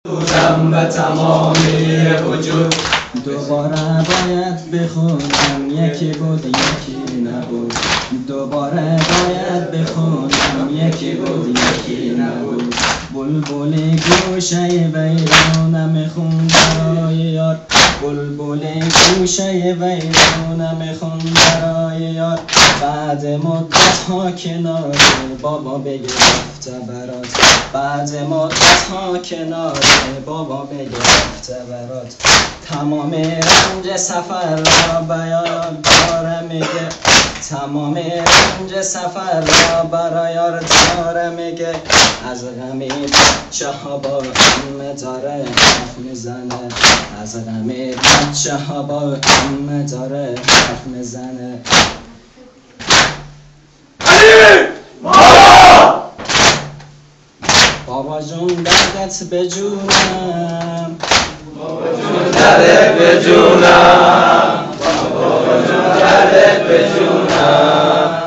بودم و تمامی وجود دوباره باید بخونم، یکی بود یکی نبود. دوباره باید بخونم، یکی بود یکی نبود. بلبل گوشه ویرانم خون برای یار، بلبل گوشه ویرانم خون برای یار. بعد مدت ها کنار بابا بگرفته برات، بعد مدت ها کنار بابا بگرفته برات. تمام رنج سفر را بیان داره میگه، تمام رنج سفر را برای یار داره میگه. از غمی بچه ها با هم داره حرف میزنه، از غمی بچه ها با هم داره حرف میزنه. بابا جون دردت به جونم، بابا جون دردت به جونم، بابا جون دردت به جونم،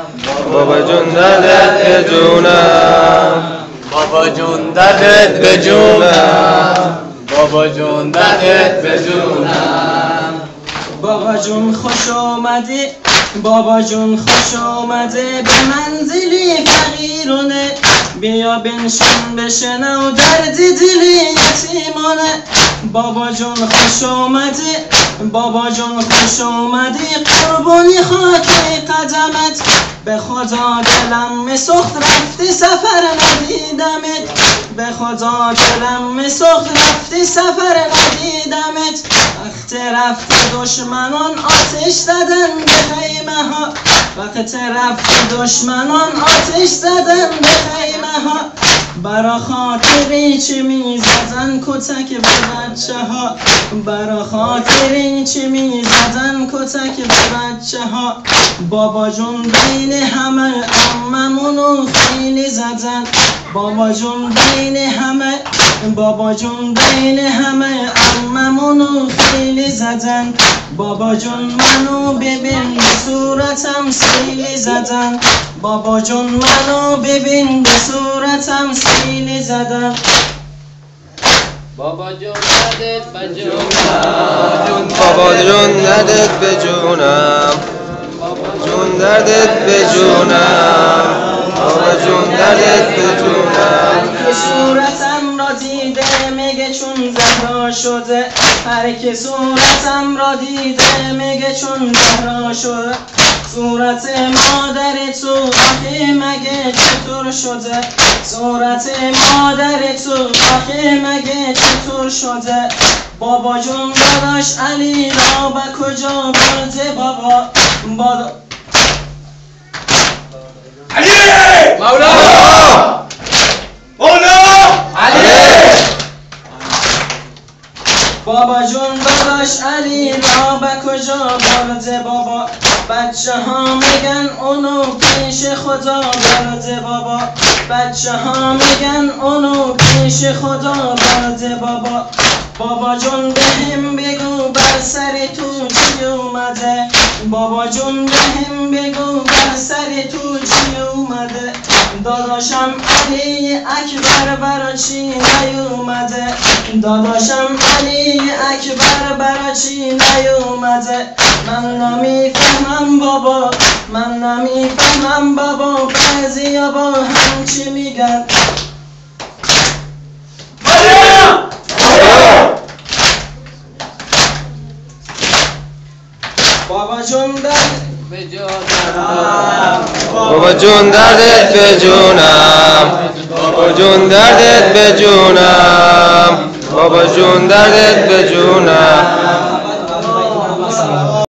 بابا جون دردت به جونم، بابا جون دردت به جونم، بابا جون دردت به جونم. بابا جون خوش آمدی، بابا جون خوش آمده به منزلی فقیرونه. بیا بنشین بشنو درد دلی یتیمانه. بابا جون خوش آمدی، بابا جون خوش آمدی، قربانی خاک قدمت. به خدا دلم میسوخت رفتی سفر ندیدمت، به خدا دلم میسوخت رفتی سفر ندیدمت. وقت رفت دشمنان آتش زدن به خیمه ها، وقت رفت دشمنان آتش زدن به خیمه ها. برا خاطری چی میزدن کتک به بچه ها، برا خاطری چی میزدن کتک به بچه ها. بابا جون بین همه عممونو خیلی زدن، بابا جون بین همه، بابا جون بین همه عممونو خیلی زدن. بابا جون منو ببین به صورتم سیلی زدن، بابا جون منو ببین به صورتم سیلی زدن. بابا جون دردت به جونم، بابا جون دردت به جونم، جون دردت به جونم، بابا جون دردت به جونم. که صورتم را دیده میگه چون زهرا شده، هر که صورتم را دیده میگه چون زهرا شده. صورت مادر تو آخه مگه چطور شده، صورت مادر تو آخه مگه چطور شده. بابا جون داداش علی را به کجا برده بابا، بابا علی مولا مولا علی. بابا جون داداش علی را به کجا برده بابا. بچه ها میگن اونو پیش خدا برده بابا، بچه ها میگن اونو پیش خدا برده بابا. بابا جون بهم بگو بر سر تو چی اومده، بابا جون بهم بگو بر سر تو چی اومده. داداشم علی اکبر برا چی نیومده، داداشم علی اکبر برا چی نیومده. من نمیفهمم بابا، من نمیفهمم بابا، بعضیا با هم چی میگن. بابا جون دردت به جونم، بابا جون دردت به جونم، بابا جون دردت به جونم، بابا جون دردت به جونم.